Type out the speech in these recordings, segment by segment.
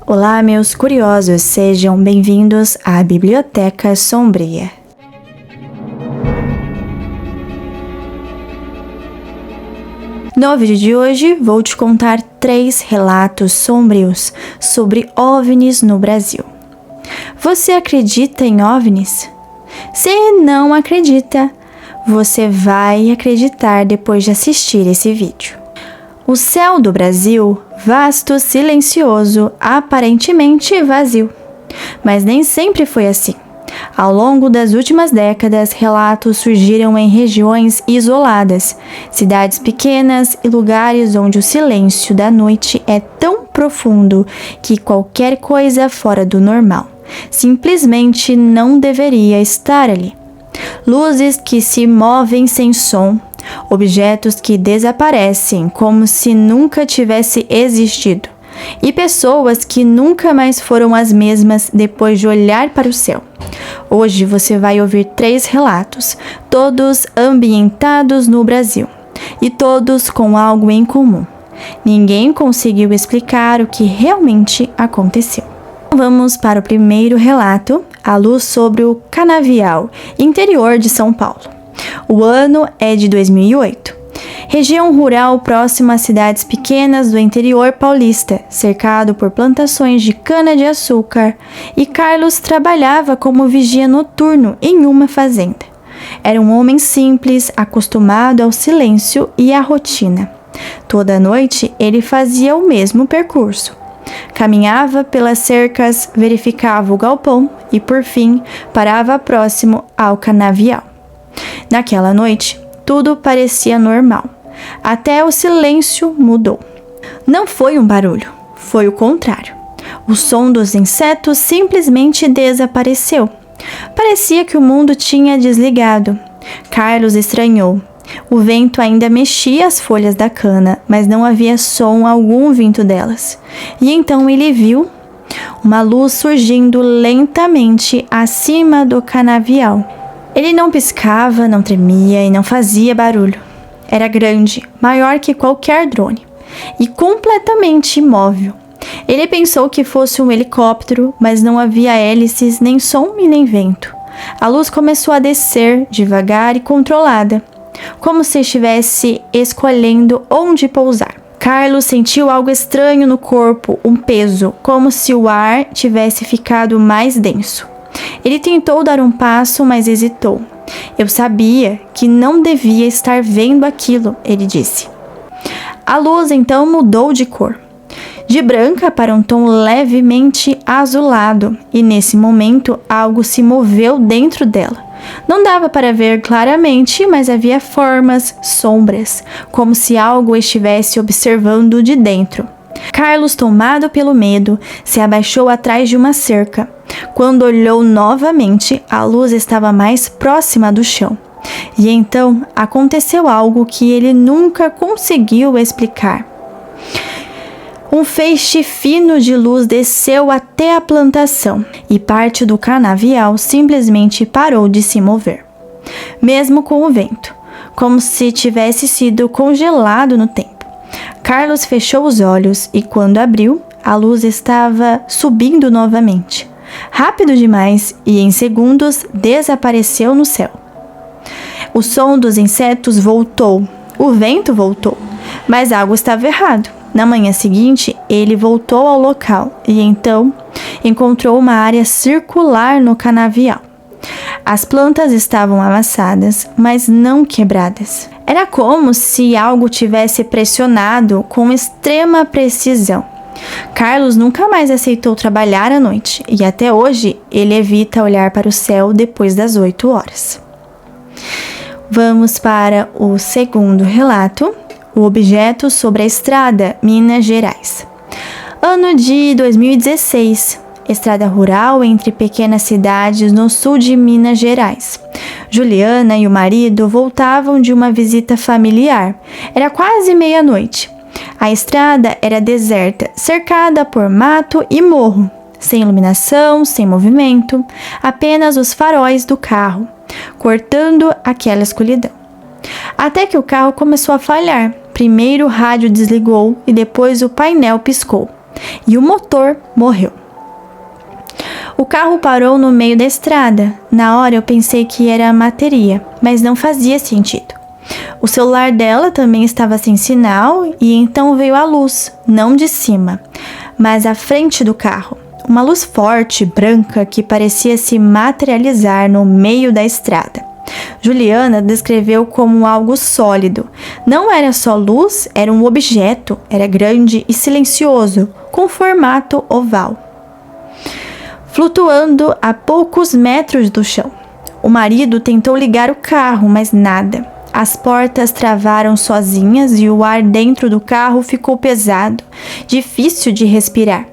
Olá, meus curiosos, sejam bem-vindos à Biblioteca Sombria. No vídeo de hoje, vou te contar 3 relatos sombrios sobre OVNIs no Brasil. Você acredita em OVNIs? Se não acredita, você vai acreditar depois de assistir esse vídeo. O céu do Brasil, vasto, silencioso, aparentemente vazio. Mas nem sempre foi assim. Ao longo das últimas décadas, relatos surgiram em regiões isoladas, cidades pequenas e lugares onde o silêncio da noite é tão profundo que qualquer coisa fora do normal simplesmente não deveria estar ali. Luzes que se movem sem som, objetos que desaparecem como se nunca tivesse existido, e pessoas que nunca mais foram as mesmas depois de olhar para o céu. Hoje você vai ouvir 3 relatos, todos ambientados no Brasil, e todos com algo em comum. Ninguém conseguiu explicar o que realmente aconteceu. Vamos para o primeiro relato, a luz sobre o Canavial, interior de São Paulo. O ano é de 2008. Região rural próxima a cidades pequenas do interior paulista, cercado por plantações de cana-de-açúcar, e Carlos trabalhava como vigia noturno em uma fazenda. Era um homem simples, acostumado ao silêncio e à rotina. Toda noite ele fazia o mesmo percurso. Caminhava pelas cercas, verificava o galpão e, por fim, parava próximo ao canavial. Naquela noite, tudo parecia normal. Até o silêncio mudou. Não foi um barulho, foi o contrário. O som dos insetos simplesmente desapareceu. Parecia que o mundo tinha desligado. Carlos estranhou. O vento ainda mexia as folhas da cana, mas não havia som algum vindo delas. E então ele viu uma luz surgindo lentamente acima do canavial. Ele não piscava, não tremia e não fazia barulho. Era grande, maior que qualquer drone, e completamente imóvel. Ele pensou que fosse um helicóptero, mas não havia hélices, nem som e nem vento. A luz começou a descer, devagar e controlada, como se estivesse escolhendo onde pousar. Carlos sentiu algo estranho no corpo, um peso, como se o ar tivesse ficado mais denso. Ele tentou dar um passo, mas hesitou. Eu sabia que não devia estar vendo aquilo, ele disse. A luz então mudou de cor, de branca para um tom levemente azulado, e nesse momento algo se moveu dentro dela. Não dava para ver claramente, mas havia formas, sombras, como se algo estivesse observando de dentro. Carlos, tomado pelo medo, se abaixou atrás de uma cerca. Quando olhou novamente, a luz estava mais próxima do chão. E então aconteceu algo que ele nunca conseguiu explicar. Um feixe fino de luz desceu até a plantação e parte do canavial simplesmente parou de se mover, mesmo com o vento, como se tivesse sido congelado no tempo. Carlos fechou os olhos e, quando abriu, a luz estava subindo novamente, rápido demais, e em segundos desapareceu no céu. O som dos insetos voltou, o vento voltou, mas algo estava errado. Na manhã seguinte, ele voltou ao local e então encontrou uma área circular no canavial. As plantas estavam amassadas, mas não quebradas. Era como se algo tivesse pressionado com extrema precisão. Carlos nunca mais aceitou trabalhar à noite e até hoje ele evita olhar para o céu depois das 8 horas. Vamos para o segundo relato. O objeto sobre a estrada, Minas Gerais. Ano de 2016. Estrada rural entre pequenas cidades no sul de Minas Gerais. Juliana e o marido voltavam de uma visita familiar. Era quase meia-noite. A estrada era deserta, cercada por mato e morro, sem iluminação, sem movimento, apenas os faróis do carro, cortando aquela escuridão. Até que o carro começou a falhar. Primeiro o rádio desligou e depois o painel piscou. e o motor morreu. O carro parou no meio da estrada. Na hora eu pensei que era a bateria, mas não fazia sentido. O celular dela também estava sem sinal e então veio a luz, não de cima, mas à frente do carro. Uma luz forte, branca, que parecia se materializar no meio da estrada. Juliana descreveu como algo sólido. Não era só luz, era um objeto, era grande e silencioso, com formato oval, flutuando a poucos metros do chão. O marido tentou ligar o carro, mas nada. As portas travaram sozinhas e o ar dentro do carro ficou pesado, difícil de respirar.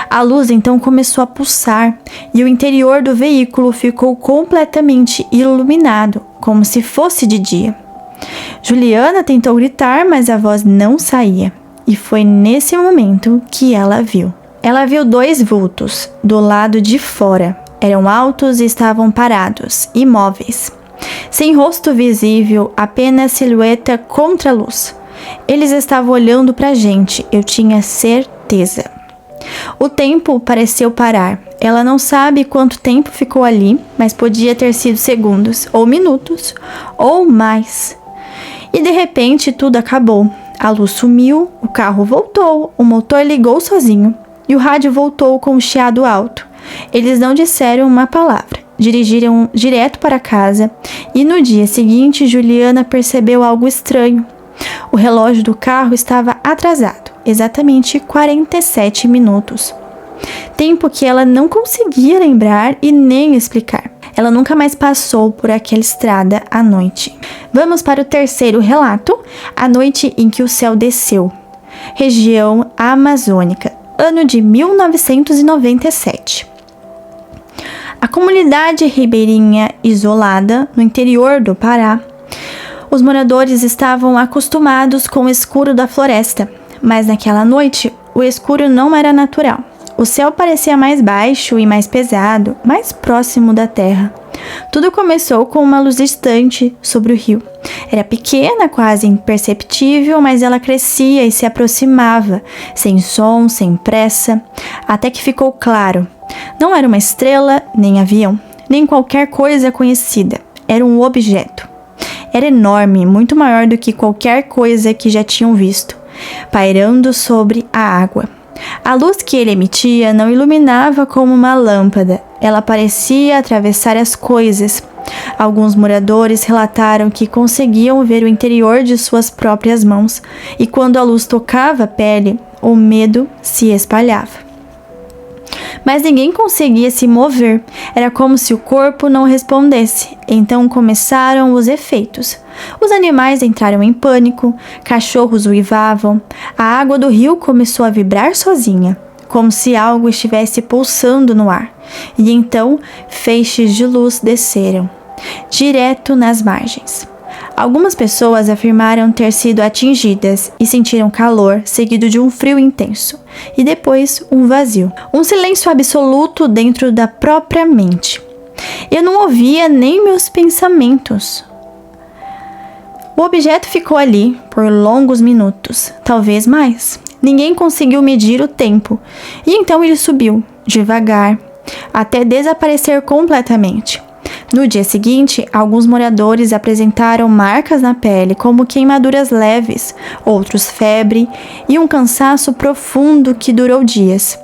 A luz então começou a pulsar e o interior do veículo ficou completamente iluminado, como se fosse de dia. Juliana tentou gritar, mas a voz não saía. E foi nesse momento que ela viu. Ela viu 2 vultos do lado de fora. Eram altos e estavam parados, imóveis. Sem rosto visível, apenas silhueta contra a luz. Eles estavam olhando para a gente, eu tinha certeza. O tempo pareceu parar. Ela não sabe quanto tempo ficou ali, mas podia ter sido segundos, ou minutos, ou mais. E de repente tudo acabou. A luz sumiu, o carro voltou, o motor ligou sozinho e o rádio voltou com um chiado alto. Eles não disseram uma palavra, dirigiram direto para casa e no dia seguinte Juliana percebeu algo estranho. O relógio do carro estava atrasado, exatamente 47 minutos. Tempo que ela não conseguia lembrar e nem explicar. Ela nunca mais passou por aquela estrada à noite. Vamos para o terceiro relato, a noite em que o céu desceu. Região amazônica, ano de 1997. A comunidade ribeirinha isolada no interior do Pará. Os moradores estavam acostumados com o escuro da floresta, mas naquela noite o escuro não era natural. O céu parecia mais baixo e mais pesado, mais próximo da terra. Tudo começou com uma luz distante sobre o rio. Era pequena, quase imperceptível, mas ela crescia e se aproximava, sem som, sem pressa, até que ficou claro. Não era uma estrela, nem avião, nem qualquer coisa conhecida. Era um objeto. Era enorme, muito maior do que qualquer coisa que já tinham visto, pairando sobre a água. A luz que ele emitia não iluminava como uma lâmpada, ela parecia atravessar as coisas. Alguns moradores relataram que conseguiam ver o interior de suas próprias mãos, e quando a luz tocava a pele, o medo se espalhava. Mas ninguém conseguia se mover, era como se o corpo não respondesse. Então começaram os efeitos. Os animais entraram em pânico, cachorros uivavam, a água do rio começou a vibrar sozinha, como se algo estivesse pulsando no ar. E então feixes de luz desceram, direto nas margens. Algumas pessoas afirmaram ter sido atingidas e sentiram calor, seguido de um frio intenso, e depois um vazio, um silêncio absoluto dentro da própria mente. Eu não ouvia nem meus pensamentos. O objeto ficou ali por longos minutos, talvez mais. Ninguém conseguiu medir o tempo, e então ele subiu, devagar, até desaparecer completamente. No dia seguinte, alguns moradores apresentaram marcas na pele, como queimaduras leves, outros febre e um cansaço profundo que durou dias.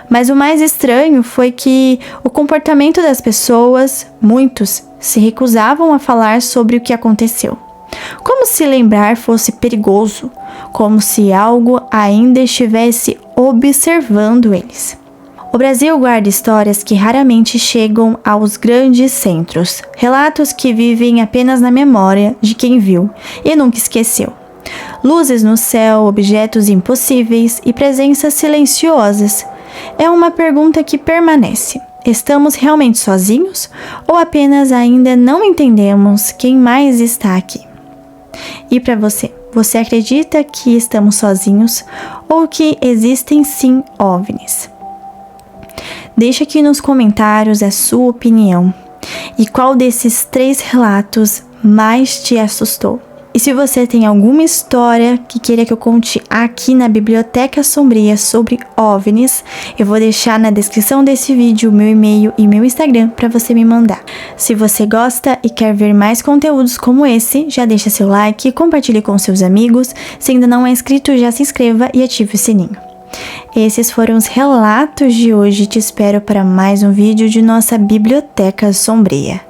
Mas o mais estranho foi que o comportamento das pessoas, muitos, se recusavam a falar sobre o que aconteceu. Como se lembrar fosse perigoso, como se algo ainda estivesse observando eles. O Brasil guarda histórias que raramente chegam aos grandes centros, relatos que vivem apenas na memória de quem viu e nunca esqueceu. Luzes no céu, objetos impossíveis e presenças silenciosas. É uma pergunta que permanece. Estamos realmente sozinhos ou apenas ainda não entendemos quem mais está aqui? E para você, você acredita que estamos sozinhos ou que existem sim OVNIs? Deixe aqui nos comentários a sua opinião e qual desses 3 relatos mais te assustou. E se você tem alguma história que queira que eu conte aqui na Biblioteca Sombria sobre OVNIs, eu vou deixar na descrição desse vídeo o meu e-mail e meu Instagram para você me mandar. Se você gosta e quer ver mais conteúdos como esse, já deixa seu like, compartilhe com seus amigos. Se ainda não é inscrito, já se inscreva e ative o sininho. Esses foram os relatos de hoje. Te espero para mais um vídeo de nossa Biblioteca Sombria.